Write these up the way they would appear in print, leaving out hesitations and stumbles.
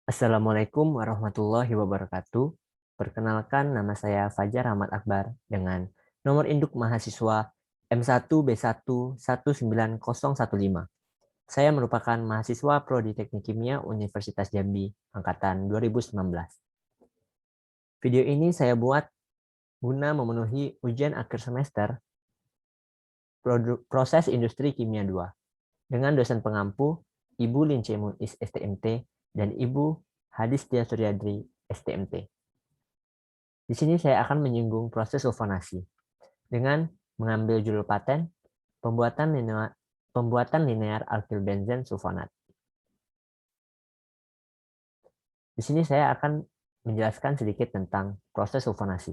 Assalamualaikum warahmatullahi wabarakatuh. Perkenalkan, nama saya Fajar Ahmad Akbar dengan nomor induk mahasiswa M1B1 19015. Saya merupakan mahasiswa Prodi Teknik Kimia Universitas Jambi angkatan 2019. Video ini saya buat guna memenuhi ujian akhir semester proses industri kimia 2 dengan dosen pengampu Ibu Lince Muiz STMT dan Ibu Hadistia Suryadri STMT. Di sini saya akan menyinggung proses sulfonasi dengan mengambil judul paten pembuatan linear alkyl benzen sulfonat. Di sini saya akan menjelaskan sedikit tentang proses sulfonasi.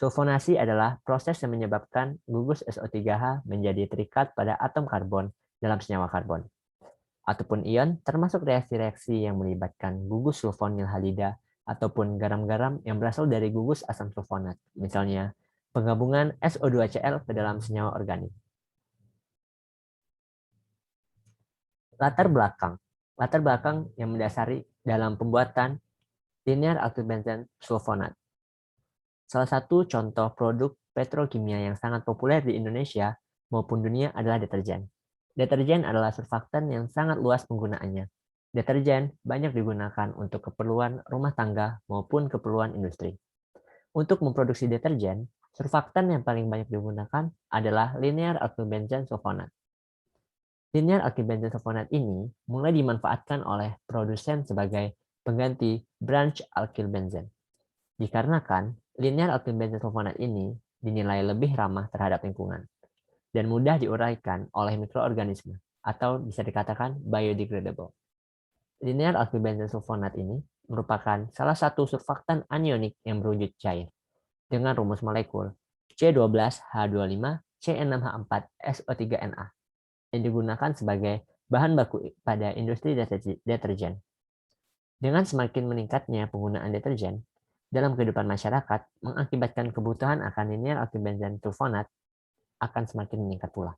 Sulfonasi adalah proses yang menyebabkan gugus SO3H menjadi terikat pada atom karbon dalam senyawa karbon ataupun ion, termasuk reaksi-reaksi yang melibatkan gugus sulfonil halida ataupun garam-garam yang berasal dari gugus asam sulfonat, misalnya penggabungan SO2Cl ke dalam senyawa organik. Latar belakang yang mendasari dalam pembuatan linear alkyl benzen sulfonat. Salah satu contoh produk petrokimia yang sangat populer di Indonesia maupun dunia adalah deterjen. Deterjen adalah surfaktan yang sangat luas penggunaannya. Deterjen banyak digunakan untuk keperluan rumah tangga maupun keperluan industri. Untuk memproduksi deterjen, surfaktan yang paling banyak digunakan adalah linear alkyl benzen sulfonat. Linear alkyl benzen sulfonat ini mulai dimanfaatkan oleh produsen sebagai pengganti branch alkyl benzen. Dikarenakan linear alkyl benzen sulfonat ini dinilai lebih ramah terhadap lingkungan dan mudah diuraikan oleh mikroorganisme atau bisa dikatakan biodegradable. Linear alkyl benzen sulfonat ini merupakan salah satu surfaktan anionik yang berwujud cair dengan rumus molekul C12H25C6H4SO3Na yang digunakan sebagai bahan baku pada industri deterjen. Dengan semakin meningkatnya penggunaan deterjen dalam kehidupan masyarakat mengakibatkan kebutuhan akan linear alkyl benzen sulfonat akan semakin meningkat pula.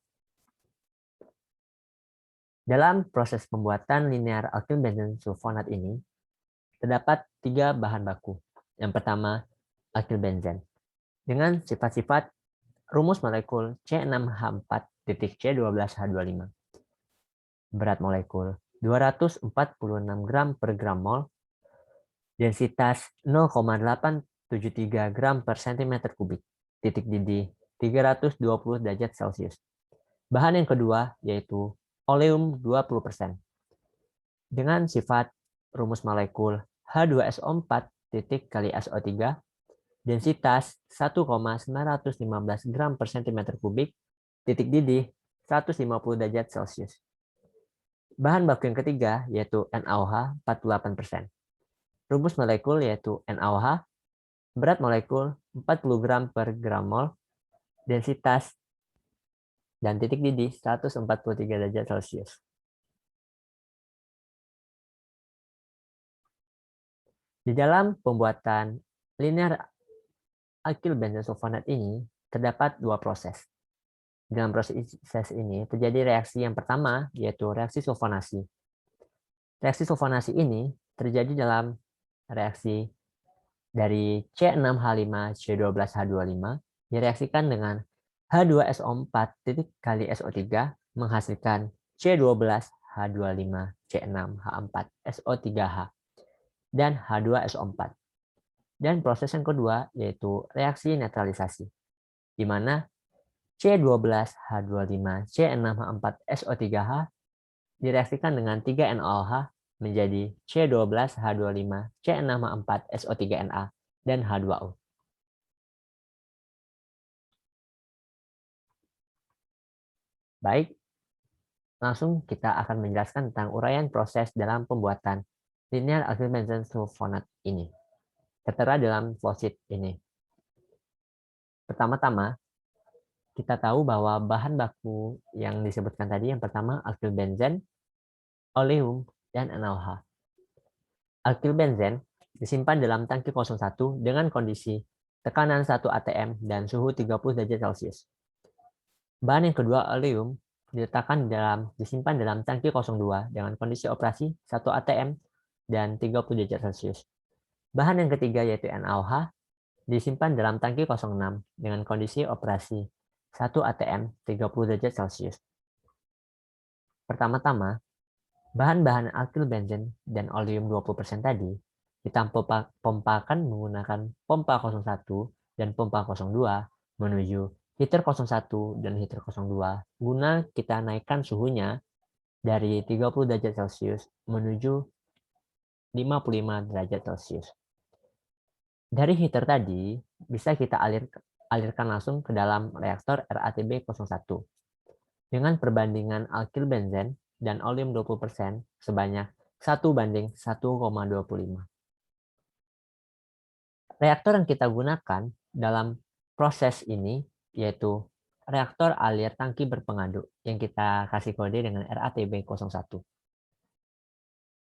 Dalam proses pembuatan linear alkyl benzen sulfonat ini terdapat 3 bahan baku. Yang pertama, alkyl benzen dengan sifat-sifat rumus molekul C6H4.C12H25. Berat molekul 246 gram per gram mol, densitas 0,873 gram per cm kubik, titik didih 320 derajat Celcius. Bahan yang kedua yaitu oleum 20%. Dengan sifat rumus molekul H2SO4 titik kali SO3, densitas 1,915 gram per cm kubik, titik didih 150 derajat Celcius. Bahan baku yang ketiga yaitu NaOH 48%. Rumus molekul yaitu NaOH, berat molekul 40 gram per gram mol, densitas dan titik didih 143 derajat Celcius. Di dalam pembuatan linear alkyl benzen sulfonat ini terdapat 2 proses. Dalam proses ini terjadi reaksi yang pertama yaitu reaksi sulfonasi. Reaksi sulfonasi ini terjadi dalam reaksi dari C6H5C12H25 direaksikan dengan H2SO4 titik kali SO3 menghasilkan C12H25C6H4SO3H dan H2SO4. Dan proses yang kedua yaitu reaksi netralisasi, di mana C12H25C6H4SO3H direaksikan dengan 3NaOH menjadi C12H25C6H4SO3Na dan H2O. Baik, langsung kita akan menjelaskan tentang uraian proses dalam pembuatan linear alkyl benzen sulfonat ini. Tertera dalam flowsheet ini. Pertama-tama, kita tahu bahwa bahan baku yang disebutkan tadi yang pertama alkyl benzen, oleum, dan NaOH. Alkyl benzen disimpan dalam tangki 01 dengan kondisi tekanan 1 atm dan suhu 30 derajat Celcius. Bahan yang kedua, oleum, disimpan dalam tangki 02 dengan kondisi operasi 1 atm, dan 30 derajat Celcius. Bahan yang ketiga yaitu NaOH disimpan dalam tangki 06 dengan kondisi operasi 1 atm 30 derajat Celcius. Pertama-tama, bahan-bahan alkyl benzen dan oleum 20% tadi kita pompakan menggunakan pompa 01 dan pompa 02 menuju heater 01 dan heater 02 guna kita naikkan suhunya dari 30 derajat Celcius menuju 55 derajat Celcius. Dari heater tadi bisa kita alirkan langsung ke dalam reaktor RATB01 dengan perbandingan alkyl benzen dan oleum 20% sebanyak 1:1,25. Reaktor yang kita gunakan dalam proses ini yaitu reaktor alir tangki berpengaduk yang kita kasih kode dengan RATB01.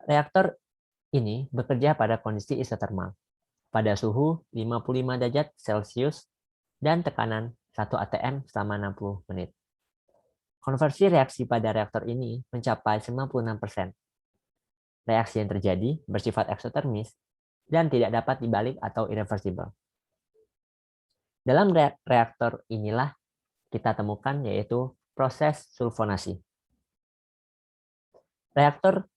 Reaktor ini bekerja pada kondisi isotermal pada suhu 55 derajat Celcius dan tekanan 1 atm selama 60 menit. Konversi reaksi pada reaktor ini mencapai 96%. Reaksi yang terjadi bersifat eksotermis dan tidak dapat dibalik atau irreversible. Dalam reaktor inilah kita temukan yaitu proses sulfonasi. Reaktor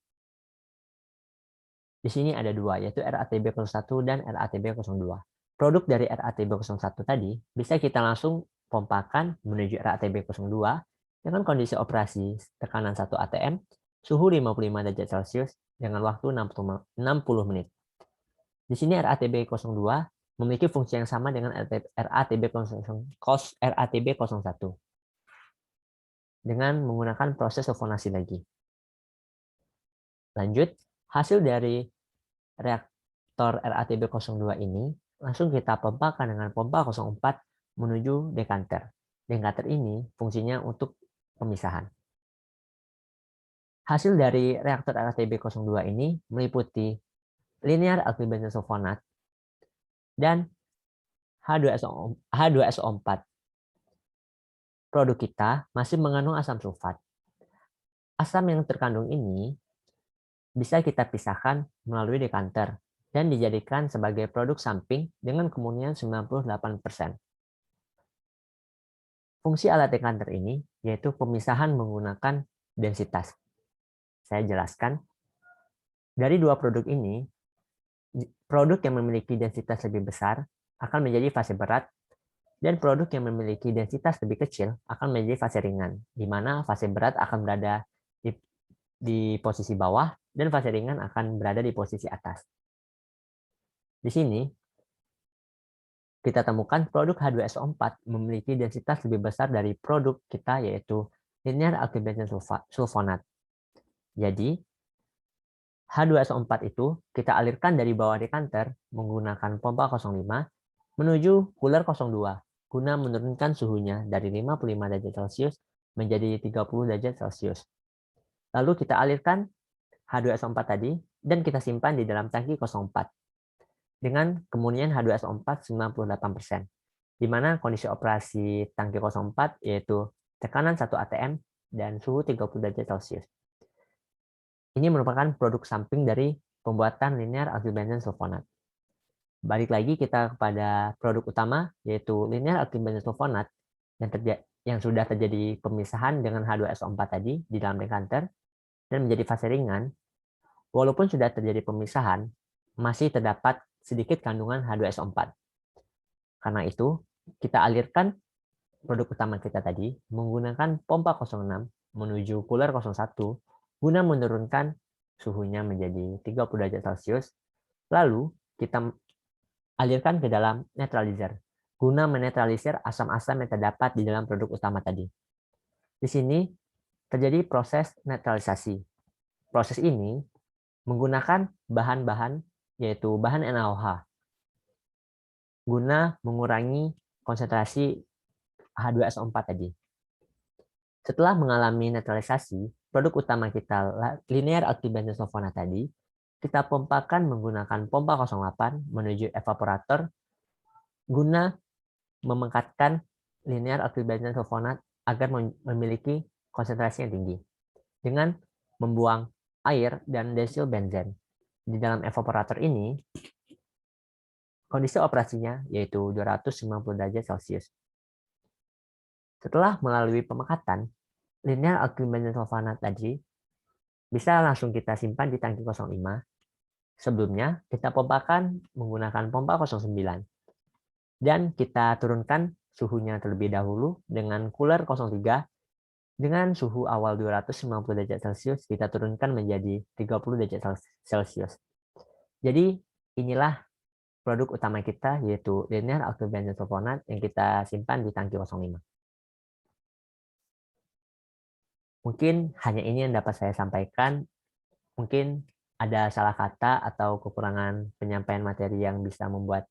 di sini ada dua, yaitu RATB01 dan RATB02. Produk dari RATB01 tadi bisa kita langsung pompakan menuju RATB02 dengan kondisi operasi tekanan 1 atm, suhu 55 derajat Celcius dengan waktu 60 menit. Di sini RATB02 memiliki fungsi yang sama dengan RATB01 dengan menggunakan proses sulfonasi lagi. Lanjut, hasil dari reaktor RATB02 ini langsung kita pompakan dengan pompa 04 menuju dekanter. Dekanter ini fungsinya untuk pemisahan. Hasil dari reaktor RATB02 ini meliputi linear alkyl benzen sulfonat dan H2SO4. Produk kita masih mengandung asam sulfat. Asam yang terkandung ini bisa kita pisahkan melalui dekanter dan dijadikan sebagai produk samping dengan kemurnian 98%. Fungsi alat dekanter ini yaitu pemisahan menggunakan densitas. Saya jelaskan. Dari dua produk ini, produk yang memiliki densitas lebih besar akan menjadi fase berat dan produk yang memiliki densitas lebih kecil akan menjadi fase ringan, di mana fase berat akan berada di posisi bawah dan fase ringan akan berada di posisi atas. Di sini kita temukan produk H2SO4 memiliki densitas lebih besar dari produk kita yaitu linear alkyl benzen sulfonat. Jadi H2SO4 itu kita alirkan dari bawah dekanter menggunakan pompa 05 menuju cooler 02 guna menurunkan suhunya dari 55 derajat Celcius menjadi 30 derajat Celcius. Lalu kita alirkan H2SO4 tadi dan kita simpan di dalam tangki 04 dengan kemurnian H2SO4 98%, di mana kondisi operasi tangki 04 yaitu tekanan 1 atm dan suhu 30 derajat Celcius. Ini merupakan produk samping dari pembuatan linear alkyl benzen sulfonat. Balik lagi kita kepada produk utama yaitu linear alkyl benzen sulfonat yang sudah terjadi pemisahan dengan H2SO4 tadi di dalam dekanter dan menjadi fase ringan. Walaupun sudah terjadi pemisahan, masih terdapat sedikit kandungan H2SO4. Karena itu, kita alirkan produk utama kita tadi menggunakan pompa 06 menuju cooler 01 guna menurunkan suhunya menjadi 30 derajat Celcius. Lalu, kita alirkan ke dalam netralizer guna menetralisir asam-asam yang terdapat di dalam produk utama tadi. Di sini terjadi proses netralisasi. Proses ini menggunakan bahan-bahan yaitu bahan NaOH guna mengurangi konsentrasi H2SO4 tadi. Setelah mengalami netralisasi, produk utama kita linear alkyl benzen sulfonat tadi kita pompakan menggunakan pompa 08 menuju evaporator guna memengkatkan linear alkyl benzen sulfonat agar memiliki konsentrasi yang tinggi dengan membuang air dan desil benzen. di dalam evaporator ini, kondisi operasinya yaitu 290 derajat Celcius. Setelah melalui pemekatan, linear alkyl benzen sulfonat tadi bisa langsung kita simpan di tangki 05. Sebelumnya, kita pompakan menggunakan pompa 09. Dan kita turunkan suhunya terlebih dahulu dengan cooler 03. Dengan suhu awal 290 derajat Celcius, kita turunkan menjadi 30 derajat Celcius. Jadi, inilah produk utama kita, yaitu linear alkyl benzen sulfonat yang kita simpan di tangki 05. Mungkin hanya ini yang dapat saya sampaikan. Mungkin ada salah kata atau kekurangan penyampaian materi yang bisa membuat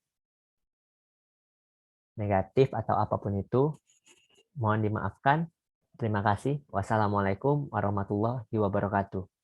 negatif atau apapun itu. Mohon dimaafkan. Terima kasih. Wassalamualaikum warahmatullahi wabarakatuh.